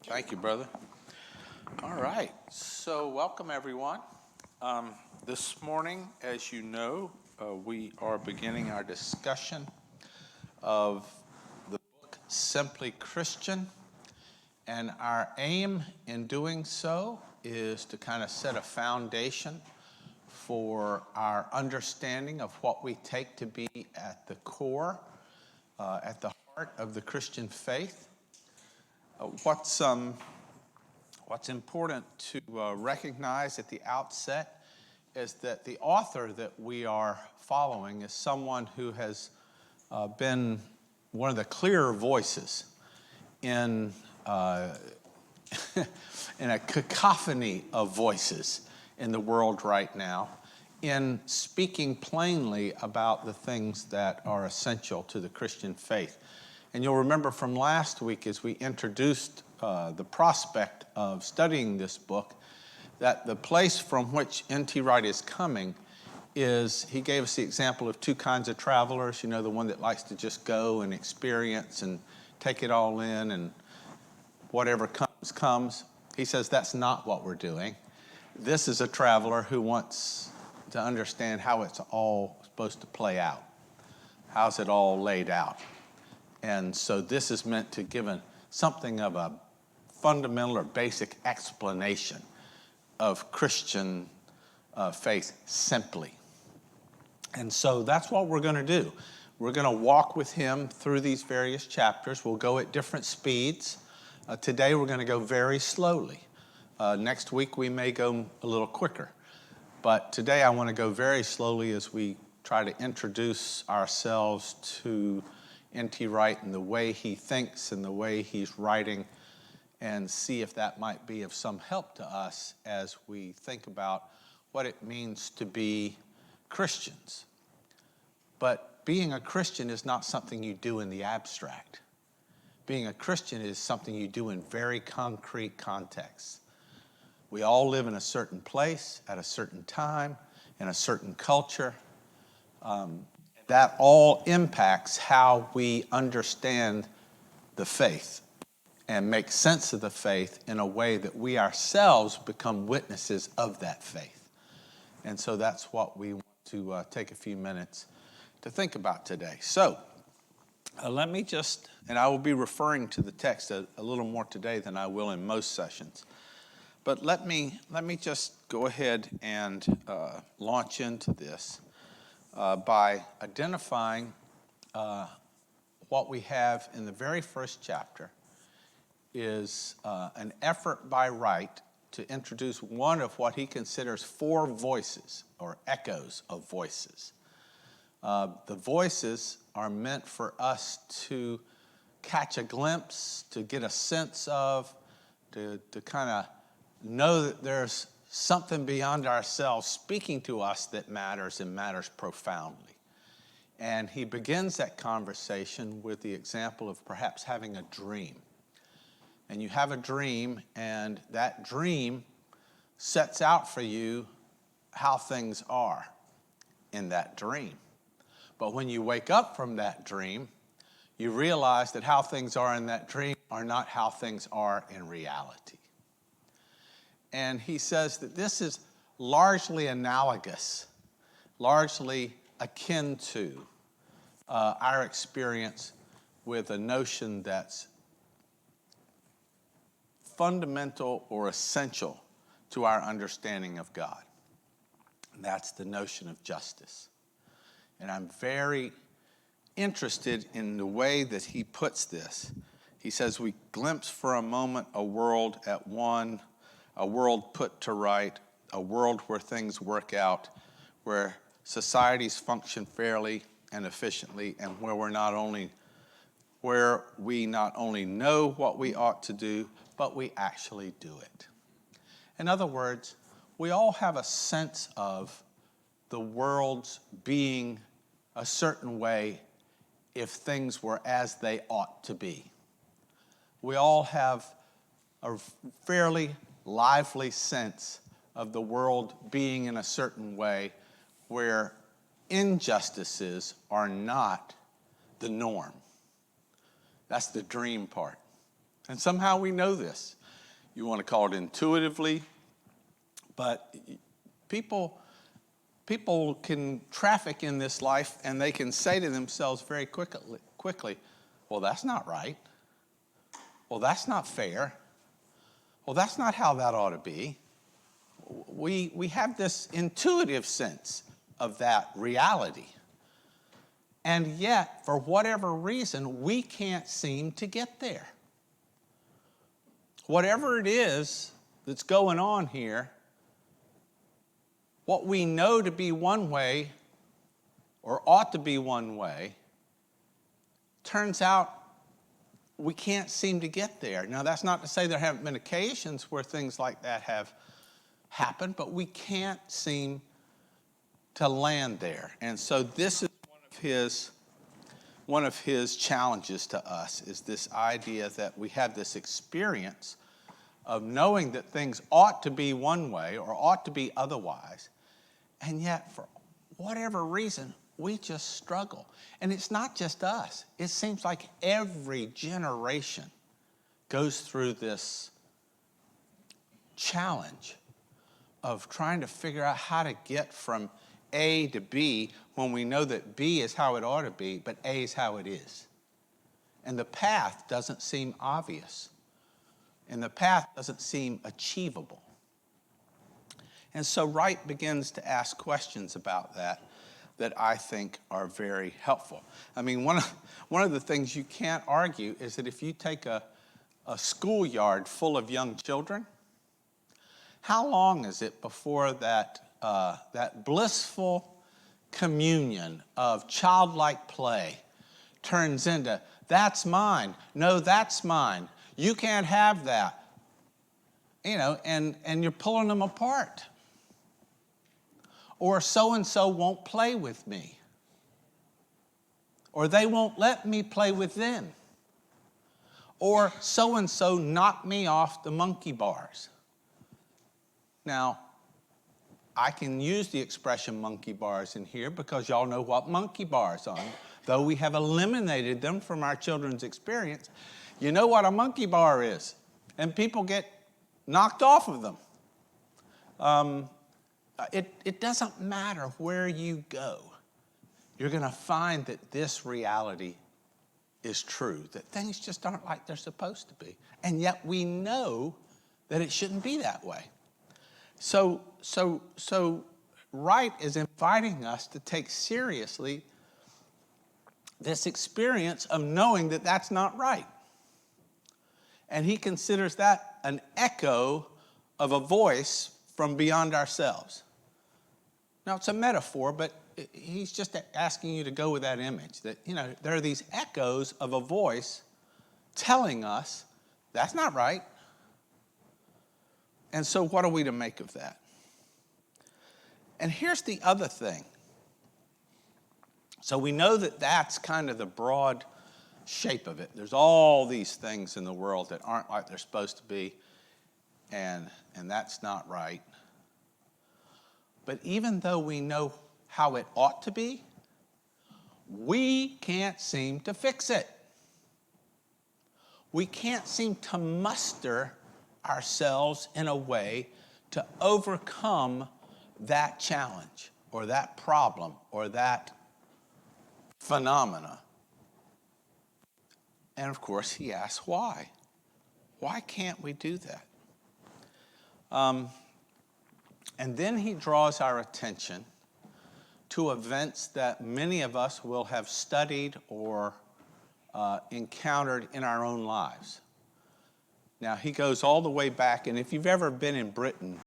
Thank you, brother. All right, so welcome everyone. This morning, as you know, we are beginning our discussion of the book Simply Christian, and our aim in doing so is to kind of set a foundation for our understanding of what we take to be at the core, at the heart of the Christian faith. What's important to recognize at the outset is that the author that we are following is someone who has been one of the clearer voices in in a cacophony of voices in the world right now, in speaking plainly about the things that are essential to the Christian faith. And you'll remember from last week as we introduced the prospect of studying this book, that the place from which N.T. Wright is coming is, he gave us the example of two kinds of travelers, you know, the one that likes to just go and experience and take it all in and whatever comes. He says that's not what we're doing. This is a traveler who wants to understand how it's all supposed to play out. How's it all laid out? And so this is meant to give something of a fundamental or basic explanation of Christian faith simply. And so that's what we're going to do. We're going to walk with him through these various chapters. We'll go at different speeds. Today we're going to go very slowly. Next week we may go a little quicker. But today I want to go very slowly as we try to introduce ourselves to N.T. Wright and the way he thinks and the way he's writing, and see if that might be of some help to us as we think about what it means to be Christians. But being a Christian is not something you do in the abstract. Being a Christian is something you do in very concrete contexts. We all live in a certain place, at a certain time, in a certain culture. That all impacts how we understand the faith and make sense of the faith in a way that we ourselves become witnesses of that faith. And so that's what we want to take a few minutes to think about today. So let me just, and I will be referring to the text a little more today than I will in most sessions. But let me just go ahead and launch into this by identifying what we have in the very first chapter is an effort by Wright to introduce one of what he considers four voices or echoes of voices. The voices are meant for us to catch a glimpse, to get a sense of, to kind of know that there's something beyond ourselves speaking to us that matters and matters profoundly. And he begins that conversation with the example of perhaps having a dream. And you have a dream, and that dream sets out for you how things are in that dream. But when you wake up from that dream, you realize that how things are in that dream are not how things are in reality. And he says that this is largely analogous, largely akin to our experience with a notion that's fundamental or essential to our understanding of God. And that's the notion of justice. And I'm very interested in the way that he puts this. He says, we glimpse for a moment a world at one, a world put to right, a world where things work out, where societies function fairly and efficiently, and where we not only know what we ought to do, but we actually do it. In other words, we all have a sense of the world's being a certain way if things were as they ought to be. We all have a fairly lively sense of the world being in a certain way where injustices are not the norm. That's the dream part. And somehow we know this. You want to call it intuitively, but people can traffic in this life and they can say to themselves very quickly, well, that's not right. Well, that's not fair. Well, that's not how that ought to be. We have this intuitive sense of that reality. And yet, for whatever reason, we can't seem to get there. Whatever it is that's going on here, what we know to be one way, or ought to be one way, turns out we can't seem to get there. Now, that's not to say there haven't been occasions where things like that have happened, but we can't seem to land there. And so this is one of his challenges to us, is this idea that we have this experience of knowing that things ought to be one way or ought to be otherwise, and yet for whatever reason, we just struggle. And it's not just us. It seems like every generation goes through this challenge of trying to figure out how to get from A to B when we know that B is how it ought to be, but A is how it is. And the path doesn't seem obvious. And the path doesn't seem achievable. And so Wright begins to ask questions about that I think are very helpful. I mean, one of the things you can't argue is that if you take a schoolyard full of young children, how long is it before that blissful communion of childlike play turns into, that's mine, no, that's mine, you can't have that, and you're pulling them apart. Or so-and-so won't play with me. Or they won't let me play with them. Or so-and-so knocked me off the monkey bars. Now, I can use the expression monkey bars in here because y'all know what monkey bars are. Though we have eliminated them from our children's experience, you know what a monkey bar is. And people get knocked off of them. It doesn't matter where you go. You're going to find that this reality is true, that things just aren't like they're supposed to be. And yet we know that it shouldn't be that way. So Wright is inviting us to take seriously this experience of knowing that that's not right. And he considers that an echo of a voice from beyond ourselves. Now, it's a metaphor, but he's just asking you to go with that image, that, there are these echoes of a voice telling us that's not right. And so what are we to make of that? And here's the other thing. So we know that that's kind of the broad shape of it. There's all these things in the world that aren't like they're supposed to be, and that's not right. But even though we know how it ought to be, we can't seem to fix it. We can't seem to muster ourselves in a way to overcome that challenge or that problem or that phenomena. And of course, he asks why. Why can't we do that? And then he draws our attention to events that many of us will have studied or encountered in our own lives. Now, he goes all the way back, and if you've ever been in Britain,